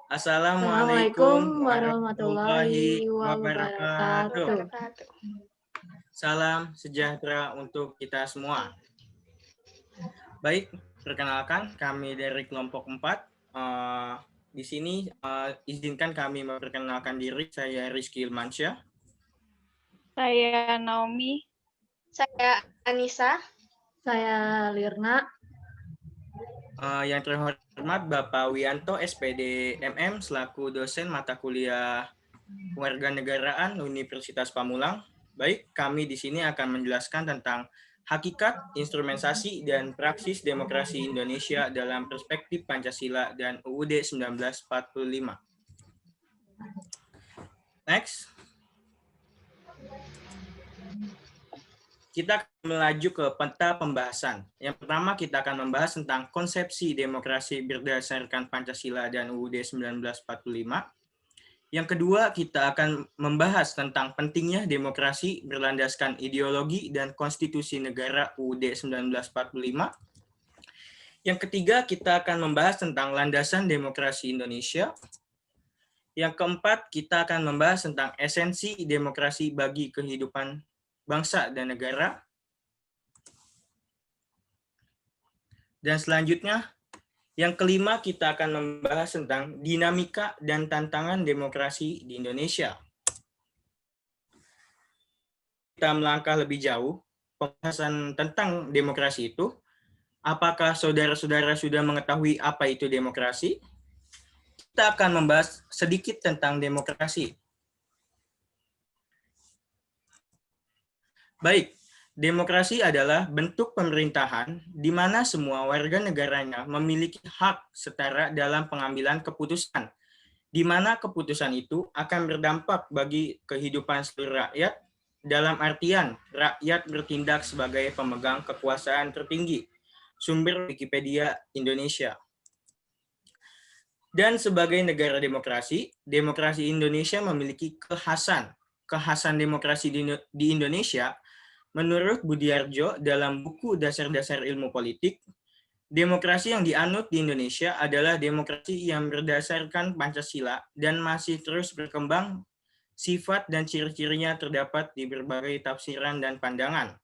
Assalamualaikum Assalamualaikum warahmatullahi warahmatullahi wabarakatuh. wabarakatuh. Salam sejahtera untuk kita semua. Baik, perkenalkan kami dari kelompok 4. Di sini izinkan kami memperkenalkan diri. Saya Rizky Ilmansyah. Saya Naomi. Saya Anissa. Saya Lirna. Yang terhormat Bapak Wianto, SPD MM, selaku dosen mata kuliah Kewarganegaraan Universitas Pamulang. Baik, kami di sini akan menjelaskan tentang hakikat, instrumentasi, dan praksis demokrasi Indonesia dalam perspektif Pancasila dan UUD 1945. Next. Kita akan melaju ke peta pembahasan. Yang pertama kita akan membahas tentang konsepsi demokrasi berdasarkan Pancasila dan UUD 1945. Yang kedua, kita akan membahas tentang pentingnya demokrasi berlandaskan ideologi dan konstitusi negara UUD 1945. Yang ketiga, kita akan membahas tentang landasan demokrasi Indonesia. Yang keempat, kita akan membahas tentang esensi demokrasi bagi kehidupan bangsa dan negara. Dan selanjutnya, yang kelima, kita akan membahas tentang dinamika dan tantangan demokrasi di Indonesia. Kita melangkah lebih jauh, pembahasan tentang demokrasi itu, apakah saudara-saudara sudah mengetahui apa itu demokrasi? Kita akan membahas sedikit tentang demokrasi. Baik, demokrasi adalah bentuk pemerintahan di mana semua warga negaranya memiliki hak setara dalam pengambilan keputusan, di mana keputusan itu akan berdampak bagi kehidupan seluruh rakyat, dalam artian rakyat bertindak sebagai pemegang kekuasaan tertinggi. Sumber Wikipedia Indonesia. Dan sebagai negara demokrasi, demokrasi Indonesia memiliki kekhasan. Kekhasan demokrasi di Indonesia, menurut Budiarjo dalam buku Dasar-Dasar Ilmu Politik, demokrasi yang dianut di Indonesia adalah demokrasi yang berdasarkan Pancasila dan masih terus berkembang. Sifat dan ciri-cirinya terdapat di berbagai tafsiran dan pandangan.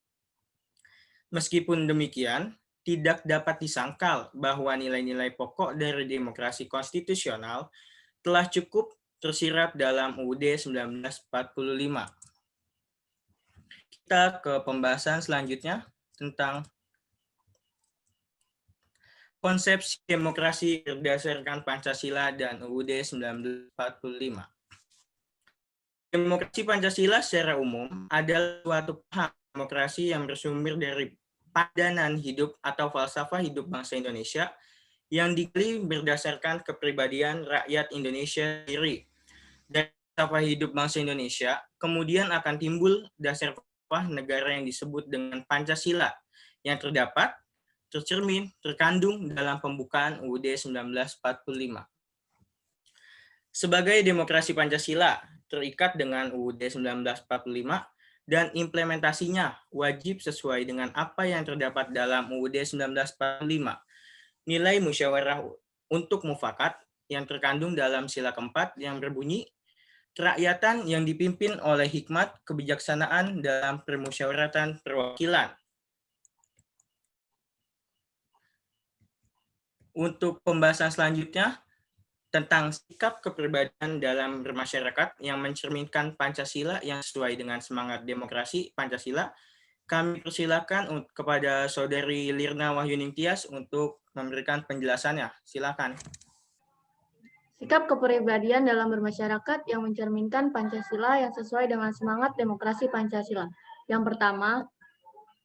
Meskipun demikian, tidak dapat disangkal bahwa nilai-nilai pokok dari demokrasi konstitusional telah cukup tersirat dalam UUD 1945. Kita ke pembahasan selanjutnya tentang konsepsi demokrasi berdasarkan Pancasila dan UUD 1945. Demokrasi Pancasila secara umum adalah suatu paham demokrasi yang bersumber dari padanan hidup atau falsafah hidup bangsa Indonesia yang digali berdasarkan kepribadian rakyat Indonesia sendiri. Dan falsafah hidup bangsa Indonesia kemudian akan timbul dasar negara yang disebut dengan Pancasila yang terkandung dalam pembukaan UUD 1945. Sebagai demokrasi Pancasila terikat dengan UUD 1945 dan implementasinya wajib sesuai dengan apa yang terdapat dalam UUD 1945. Nilai musyawarah untuk mufakat yang terkandung dalam sila keempat yang berbunyi kerakyatan yang dipimpin oleh hikmat kebijaksanaan dalam permusyawaratan perwakilan. Untuk pembahasan selanjutnya tentang sikap kepribadian dalam bermasyarakat yang mencerminkan Pancasila yang sesuai dengan semangat demokrasi Pancasila, kami persilakan kepada Saudari Lirna Wahyuning Tias untuk memberikan penjelasannya. Silakan. Sikap kepribadian dalam bermasyarakat yang mencerminkan Pancasila yang sesuai dengan semangat demokrasi Pancasila. Yang pertama,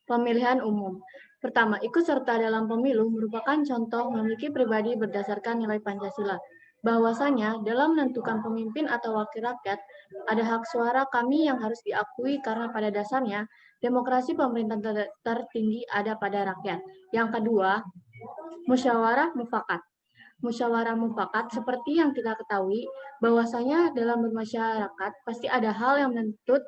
pemilihan umum. Pertama, ikut serta dalam pemilu merupakan contoh memiliki pribadi berdasarkan nilai Pancasila. Bahwasanya dalam menentukan pemimpin atau wakil rakyat, ada hak suara kami yang harus diakui karena pada dasarnya demokrasi pemerintahan tertinggi ada pada rakyat. Yang kedua, musyawarah mufakat. Musyawarah mufakat seperti yang kita ketahui bahwasanya dalam bermasyarakat pasti ada hal yang menuntut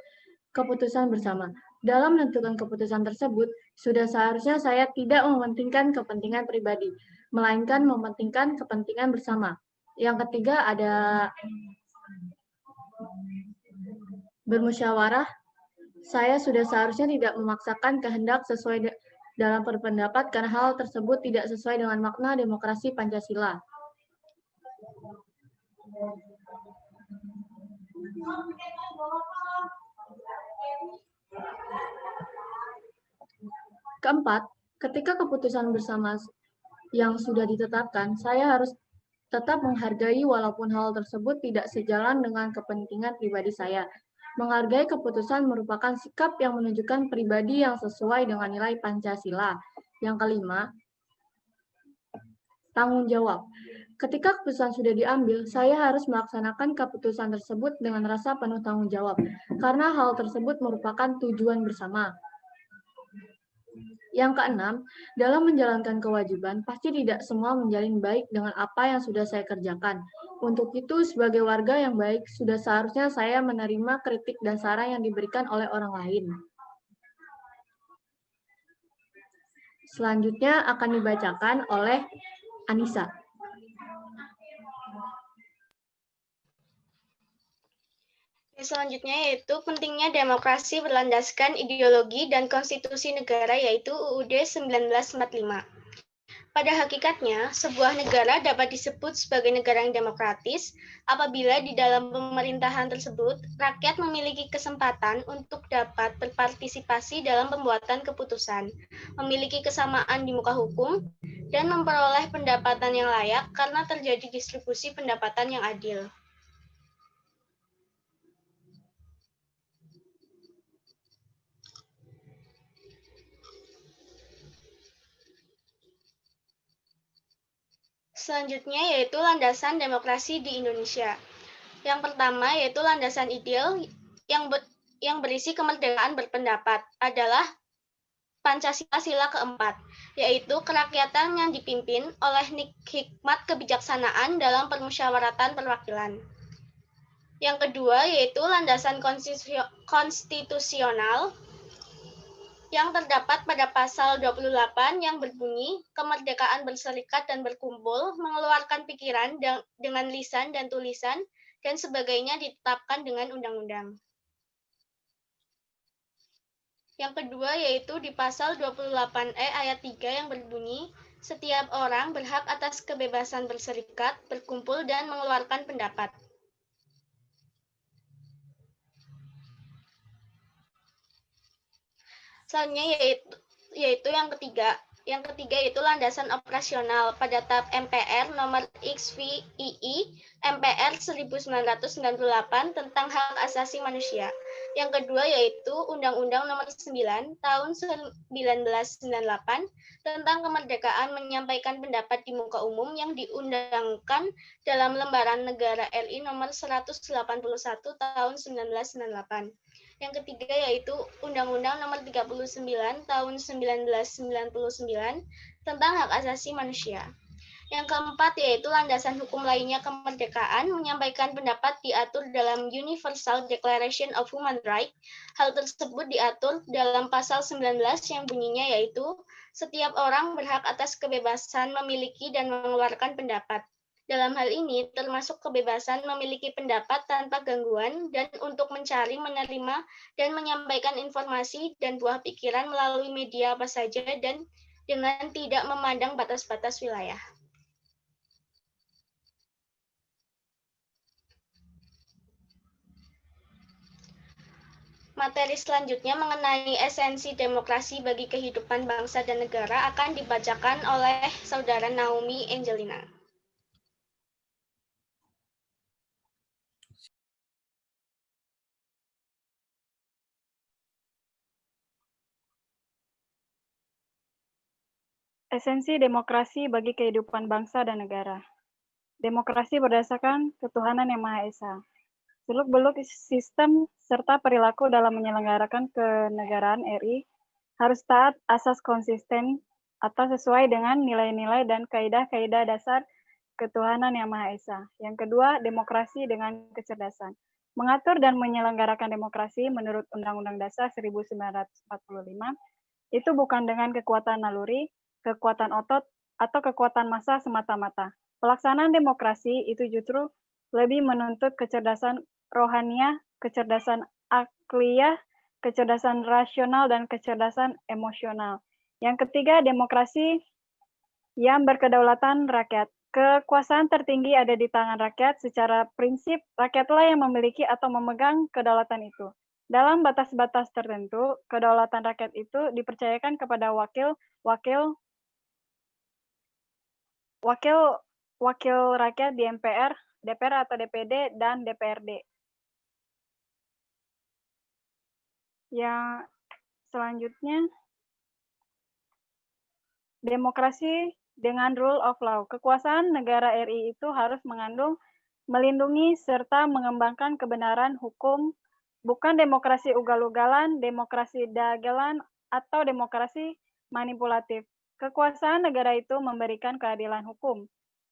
keputusan bersama. Dalam menentukan keputusan tersebut, sudah seharusnya saya tidak mementingkan kepentingan pribadi, melainkan mementingkan kepentingan bersama. Yang ketiga ada bermusyawarah. Saya sudah seharusnya tidak memaksakan kehendak sesuai dalam berpendapat karena hal tersebut tidak sesuai dengan makna demokrasi Pancasila. Keempat, ketika keputusan bersama yang sudah ditetapkan, saya harus tetap menghargai walaupun hal tersebut tidak sejalan dengan kepentingan pribadi saya. Menghargai keputusan merupakan sikap yang menunjukkan pribadi yang sesuai dengan nilai Pancasila. Yang kelima, tanggung jawab. Ketika keputusan sudah diambil, saya harus melaksanakan keputusan tersebut dengan rasa penuh tanggung jawab, karena hal tersebut merupakan tujuan bersama. Yang keenam, dalam menjalankan kewajiban, pasti tidak semua menjalin baik dengan apa yang sudah saya kerjakan. Untuk itu, sebagai warga yang baik, sudah seharusnya saya menerima kritik dan saran yang diberikan oleh orang lain. Selanjutnya akan dibacakan oleh Anissa. Selanjutnya yaitu pentingnya demokrasi berlandaskan ideologi dan konstitusi negara, yaitu UUD 1945. Pada hakikatnya, sebuah negara dapat disebut sebagai negara yang demokratis apabila di dalam pemerintahan tersebut, rakyat memiliki kesempatan untuk dapat berpartisipasi dalam pembuatan keputusan, memiliki kesamaan di muka hukum, dan memperoleh pendapatan yang layak karena terjadi distribusi pendapatan yang adil. Selanjutnya yaitu landasan demokrasi di Indonesia. Yang pertama yaitu landasan ideal yang berisi kemerdekaan berpendapat adalah Pancasila sila keempat, yaitu kerakyatan yang dipimpin oleh hikmat kebijaksanaan dalam permusyawaratan perwakilan. Yang kedua yaitu landasan konstitusional yang terdapat pada pasal 28 yang berbunyi kemerdekaan berserikat dan berkumpul, mengeluarkan pikiran dengan lisan dan tulisan, dan sebagainya ditetapkan dengan undang-undang. Yang kedua yaitu di pasal 28E ayat 3 yang berbunyi, setiap orang berhak atas kebebasan berserikat, berkumpul, dan mengeluarkan pendapat. Selanjutnya yaitu yang ketiga. Yang ketiga yaitu landasan operasional pada TAP MPR nomor XVII MPR 1998 tentang hak asasi manusia. Yang kedua yaitu Undang-Undang nomor 9 tahun 1998 tentang kemerdekaan menyampaikan pendapat di muka umum yang diundangkan dalam Lembaran Negara RI nomor 181 tahun 1998. Yang ketiga yaitu Undang-Undang nomor 39 tahun 1999 tentang hak asasi manusia. Yang keempat yaitu landasan hukum lainnya kemerdekaan menyampaikan pendapat diatur dalam Universal Declaration of Human Rights. Hal tersebut diatur dalam pasal 19 yang bunyinya yaitu setiap orang berhak atas kebebasan memiliki dan mengeluarkan pendapat. Dalam hal ini, termasuk kebebasan memiliki pendapat tanpa gangguan dan untuk mencari, menerima, dan menyampaikan informasi dan buah pikiran melalui media apa saja dan dengan tidak memandang batas-batas wilayah. Materi selanjutnya mengenai esensi demokrasi bagi kehidupan bangsa dan negara akan dibacakan oleh Saudara Naomi Angelina. Esensi demokrasi bagi kehidupan bangsa dan negara. Demokrasi berdasarkan ketuhanan yang Maha Esa. Seluk-beluk sistem serta perilaku dalam menyelenggarakan kenegaraan RI harus taat asas konsisten atau sesuai dengan nilai-nilai dan kaidah-kaidah dasar ketuhanan yang Maha Esa. Yang kedua, demokrasi dengan kecerdasan. Mengatur dan menyelenggarakan demokrasi menurut Undang-Undang Dasar 1945 itu bukan dengan kekuatan naluri, kekuatan otot, atau kekuatan massa semata-mata, Pelaksanaan demokrasi itu justru lebih menuntut kecerdasan rohaniah, kecerdasan akliyah, kecerdasan rasional, dan kecerdasan emosional. Yang ketiga, demokrasi yang berkedaulatan rakyat. Kekuasaan tertinggi ada di tangan rakyat. Secara prinsip, rakyatlah yang memiliki atau memegang kedaulatan itu. Dalam batas-batas tertentu, kedaulatan rakyat itu dipercayakan kepada wakil rakyat di MPR, DPR atau DPD, dan DPRD. Yang selanjutnya, demokrasi dengan rule of law. Kekuasaan negara RI itu harus mengandung, melindungi, serta mengembangkan kebenaran hukum, bukan demokrasi ugal-ugalan, demokrasi dagelan, atau demokrasi manipulatif. Kekuasaan negara itu memberikan keadilan hukum,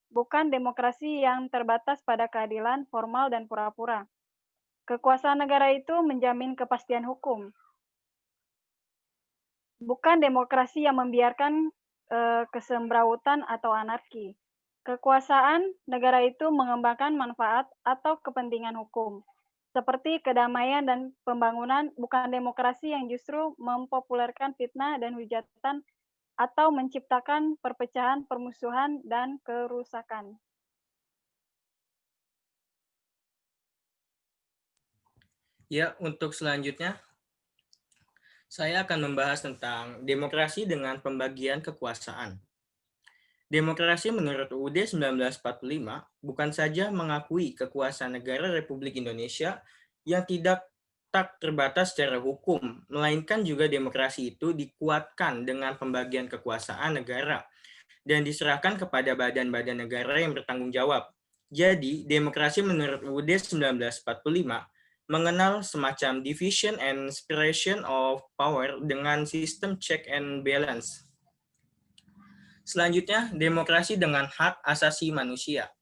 bukan demokrasi yang terbatas pada keadilan formal dan pura-pura. Kekuasaan negara itu menjamin kepastian hukum, bukan demokrasi yang membiarkan kesembrautan atau anarki. Kekuasaan negara itu mengembangkan manfaat atau kepentingan hukum, seperti kedamaian dan pembangunan, bukan demokrasi yang justru mempopulerkan fitnah dan hujatan atau menciptakan perpecahan, permusuhan, dan kerusakan. Ya, untuk selanjutnya, saya akan membahas tentang demokrasi dengan pembagian kekuasaan. Demokrasi menurut UUD 1945 bukan saja mengakui kekuasaan negara Republik Indonesia yang tak terbatas secara hukum, melainkan juga demokrasi itu dikuatkan dengan pembagian kekuasaan negara dan diserahkan kepada badan-badan negara yang bertanggung jawab. Jadi, demokrasi menurut UUD 1945 mengenal semacam division and separation of power dengan sistem check and balance. Selanjutnya, demokrasi dengan hak asasi manusia.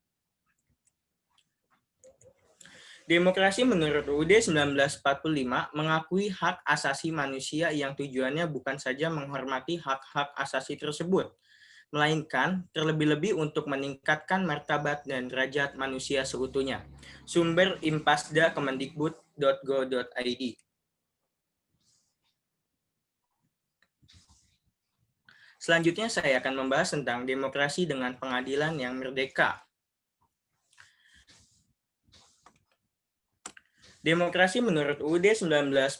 Demokrasi menurut UUD 1945 mengakui hak asasi manusia yang tujuannya bukan saja menghormati hak-hak asasi tersebut, melainkan terlebih-lebih untuk meningkatkan martabat dan derajat manusia seutuhnya. Sumber Impasda Kemendikbud.go.id. Selanjutnya saya akan membahas tentang demokrasi dengan pengadilan yang merdeka. Demokrasi menurut UUD 1945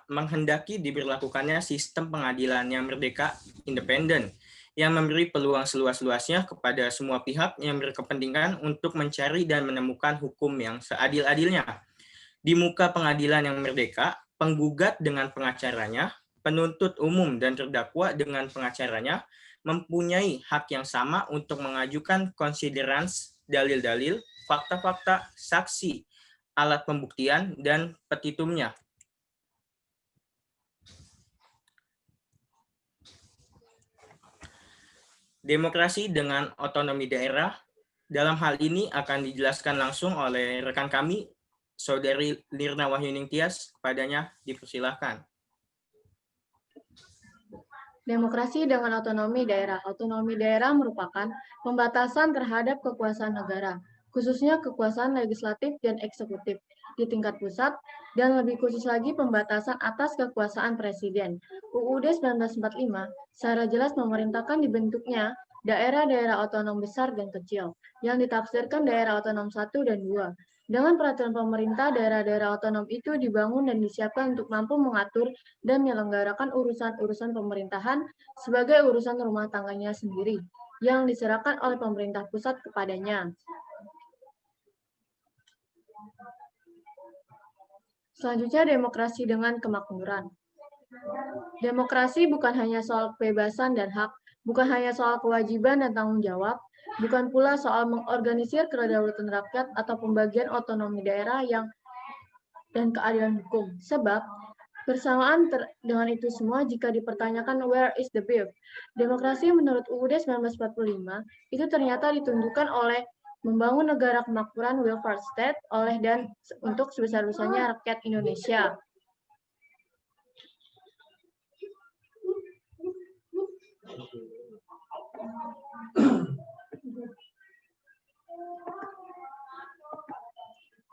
menghendaki diberlakukannya sistem pengadilan yang merdeka, independen, yang memberi peluang seluas-luasnya kepada semua pihak yang berkepentingan untuk mencari dan menemukan hukum yang seadil-adilnya. Di muka pengadilan yang merdeka, penggugat dengan pengacaranya, penuntut umum dan terdakwa dengan pengacaranya mempunyai hak yang sama untuk mengajukan konsiderans, dalil-dalil, fakta-fakta, saksi, alat pembuktian, dan petitumnya. Demokrasi dengan otonomi daerah, dalam hal ini akan dijelaskan langsung oleh rekan kami, Saudari Lirna Wahyuning Tias. Kepadanya dipersilahkan. Demokrasi dengan otonomi daerah. Otonomi daerah merupakan pembatasan terhadap kekuasaan negara, khususnya kekuasaan legislatif dan eksekutif di tingkat pusat, dan lebih khusus lagi pembatasan atas kekuasaan presiden. UUD 1945 secara jelas memerintahkan dibentuknya daerah-daerah otonom besar dan kecil, yang ditafsirkan daerah otonom 1 dan 2. Dengan peraturan pemerintah, daerah-daerah otonom itu dibangun dan disiapkan untuk mampu mengatur dan menyelenggarakan urusan-urusan pemerintahan sebagai urusan rumah tangganya sendiri, yang diserahkan oleh pemerintah pusat kepadanya. Selanjutnya, demokrasi dengan kemakmuran. Demokrasi bukan hanya soal kebebasan dan hak, bukan hanya soal kewajiban dan tanggung jawab, bukan pula soal mengorganisir kedaulatan rakyat atau pembagian otonomi daerah dan keadilan hukum. Sebab, bersamaan dengan itu semua, jika dipertanyakan where is the beef, demokrasi menurut UUD 1945 itu ternyata ditunjukkan oleh membangun negara kemakmuran welfare state oleh dan untuk sebesar-besarnya rakyat Indonesia.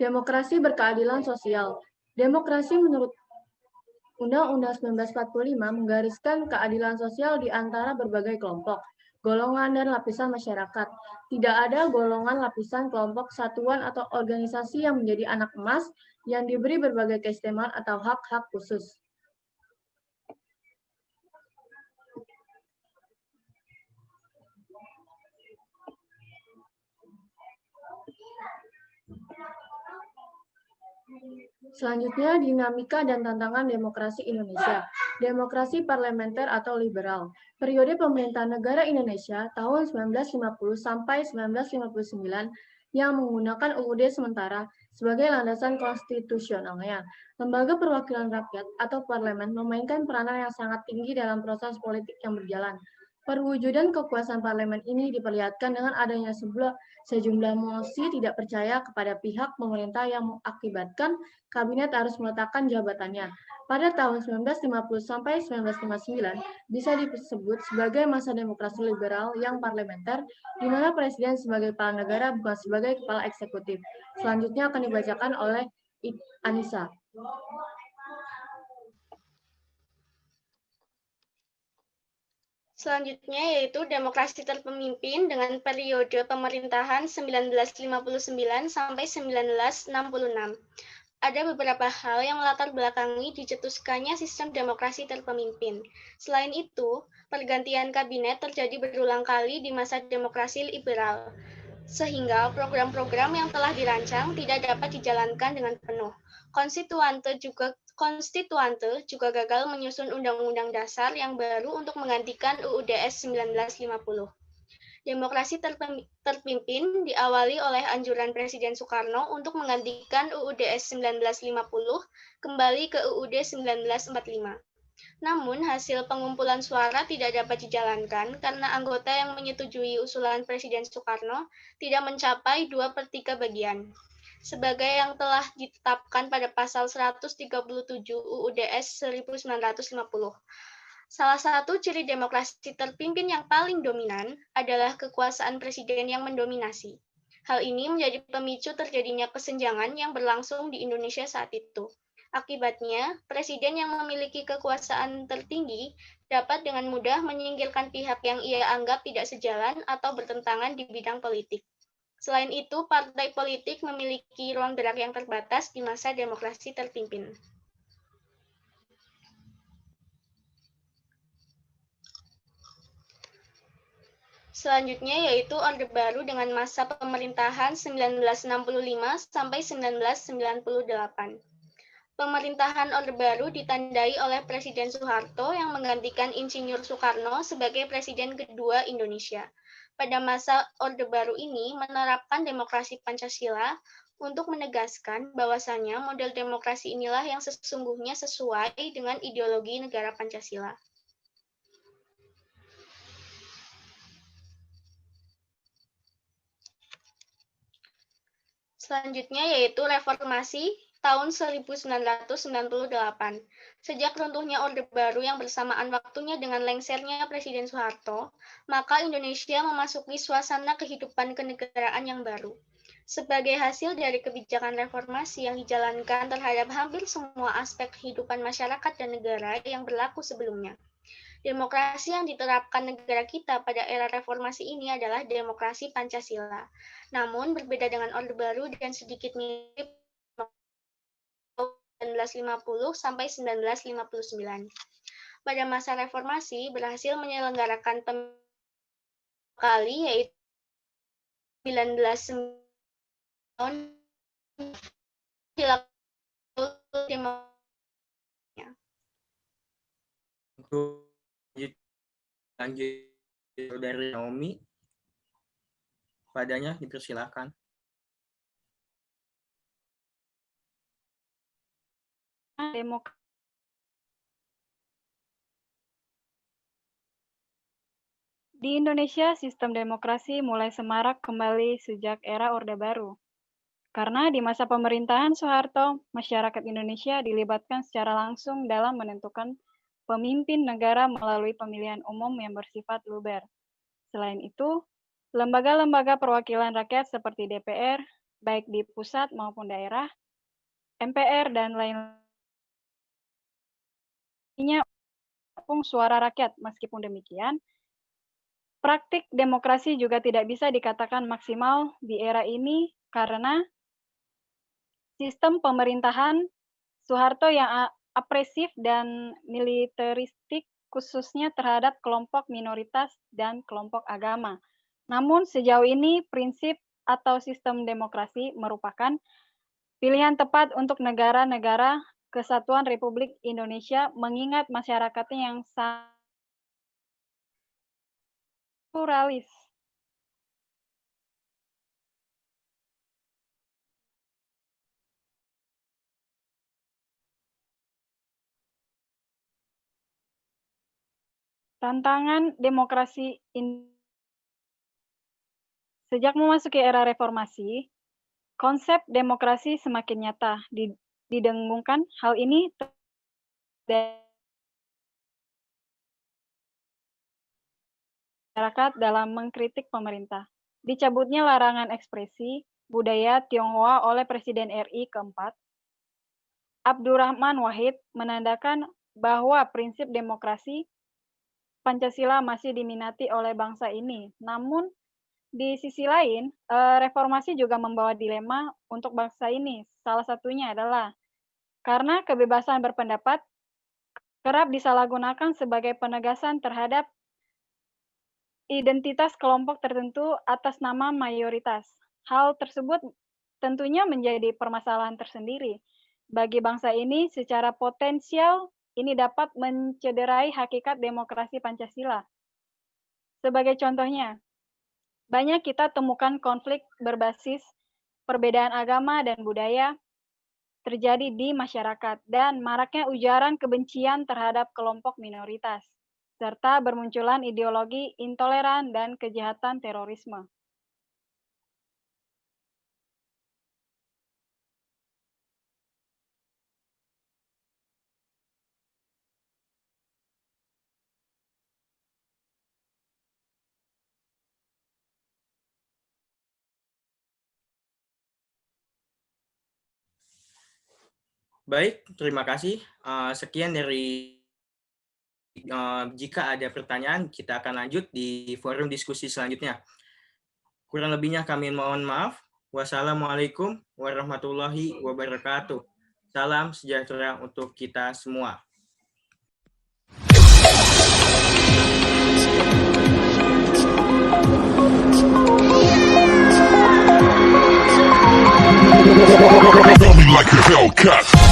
Demokrasi berkeadilan sosial. Demokrasi menurut Undang-Undang 1945 menggariskan keadilan sosial di antara berbagai kelompok, golongan, dan lapisan masyarakat. Tidak ada golongan, lapisan, kelompok, satuan, atau organisasi yang menjadi anak emas yang diberi berbagai keistimewaan atau hak-hak khusus. Selanjutnya, dinamika dan tantangan demokrasi Indonesia. Demokrasi parlementer atau liberal. Periode pemerintahan negara Indonesia tahun 1950 sampai 1959 yang menggunakan UUD sementara sebagai landasan konstitusionalnya. Lembaga perwakilan rakyat atau parlemen memainkan peranan yang sangat tinggi dalam proses politik yang berjalan. Perwujudan kekuasaan parlemen ini diperlihatkan dengan adanya sejumlah mosi tidak percaya kepada pihak pemerintah yang mengakibatkan kabinet harus meletakkan jabatannya. Pada tahun 1950 sampai 1959 bisa disebut sebagai masa demokrasi liberal yang parlementer, di mana presiden sebagai kepala negara bukan sebagai kepala eksekutif. Selanjutnya akan dibacakan oleh Anissa. Selanjutnya yaitu demokrasi terpemimpin dengan periode pemerintahan 1959 sampai 1966. Ada beberapa hal yang melatar belakangi dicetuskannya sistem demokrasi terpemimpin. Selain itu, pergantian kabinet terjadi berulang kali di masa demokrasi liberal, sehingga program-program yang telah dirancang tidak dapat dijalankan dengan penuh. Konstituante juga gagal menyusun Undang-Undang Dasar yang baru untuk menggantikan UUDS 1950. Demokrasi terpimpin diawali oleh anjuran Presiden Soekarno untuk menggantikan UUDS 1950 kembali ke UUD 1945. Namun, hasil pengumpulan suara tidak dapat dijalankan karena anggota yang menyetujui usulan Presiden Soekarno tidak mencapai 2/3 bagian. Sebagai yang telah ditetapkan pada pasal 137 UUDS 1950. Salah satu ciri demokrasi terpimpin yang paling dominan adalah kekuasaan presiden yang mendominasi. Hal ini menjadi pemicu terjadinya kesenjangan yang berlangsung di Indonesia saat itu. Akibatnya, presiden yang memiliki kekuasaan tertinggi dapat dengan mudah menyingkirkan pihak yang ia anggap tidak sejalan atau bertentangan di bidang politik. Selain itu, partai politik memiliki ruang gerak yang terbatas di masa demokrasi terpimpin. Selanjutnya yaitu Orde Baru dengan masa pemerintahan 1965 sampai 1998. Pemerintahan Orde Baru ditandai oleh Presiden Soeharto yang menggantikan Insinyur Soekarno sebagai Presiden kedua Indonesia. Pada masa Orde Baru ini menerapkan demokrasi Pancasila untuk menegaskan bahwasannya model demokrasi inilah yang sesungguhnya sesuai dengan ideologi negara Pancasila. Selanjutnya yaitu reformasi tahun 1998. Sejak runtuhnya Orde Baru yang bersamaan waktunya dengan lengsernya Presiden Soeharto, maka Indonesia memasuki suasana kehidupan kenegaraan yang baru. Sebagai hasil dari kebijakan reformasi yang dijalankan terhadap hampir semua aspek kehidupan masyarakat dan negara yang berlaku sebelumnya. Demokrasi yang diterapkan negara kita pada era reformasi ini adalah demokrasi Pancasila. Namun berbeda dengan Orde Baru dan sedikit mirip 1950 sampai 1959. Pada masa reformasi berhasil menyelenggarakan kali yaitu 19 tahun dilakukan lanjut dari Naomi, padanya dipersilakan. Di Indonesia, sistem demokrasi mulai semarak kembali sejak era Orde Baru. Karena di masa pemerintahan Soeharto, masyarakat Indonesia dilibatkan secara langsung dalam menentukan pemimpin negara melalui pemilihan umum yang bersifat luber. Selain itu, lembaga-lembaga perwakilan rakyat seperti DPR, baik di pusat maupun daerah, MPR dan lainnya mendukung suara rakyat. Meskipun demikian, praktik demokrasi juga tidak bisa dikatakan maksimal di era ini karena sistem pemerintahan Soeharto yang opresif dan militeristik khususnya terhadap kelompok minoritas dan kelompok agama. Namun sejauh ini prinsip atau sistem demokrasi merupakan pilihan tepat untuk negara-negara Kesatuan Republik Indonesia mengingat masyarakatnya yang sangat pluralis. Tantangan demokrasi sejak memasuki era reformasi, konsep demokrasi semakin nyata didengungkan. Hal ini masyarakat dalam mengkritik pemerintah. Dicabutnya larangan ekspresi budaya Tionghoa oleh Presiden RI keempat, Abdurrahman Wahid, menandakan bahwa prinsip demokrasi Pancasila masih diminati oleh bangsa ini. Namun, di sisi lain, reformasi juga membawa dilema untuk bangsa ini. Salah satunya adalah karena kebebasan berpendapat kerap disalahgunakan sebagai penegasan terhadap identitas kelompok tertentu atas nama mayoritas. Hal tersebut tentunya menjadi permasalahan tersendiri. Bagi bangsa ini, secara potensial, ini dapat mencederai hakikat demokrasi Pancasila. Sebagai contohnya, banyak kita temukan konflik berbasis perbedaan agama dan budaya terjadi di masyarakat dan maraknya ujaran kebencian terhadap kelompok minoritas, serta bermunculan ideologi intoleran dan kejahatan terorisme. Baik, terima kasih. Sekian dari jika ada pertanyaan, kita akan lanjut di forum diskusi selanjutnya. Kurang lebihnya kami mohon maaf. Wassalamualaikum warahmatullahi wabarakatuh. Salam sejahtera untuk kita semua. Like a Hellcat.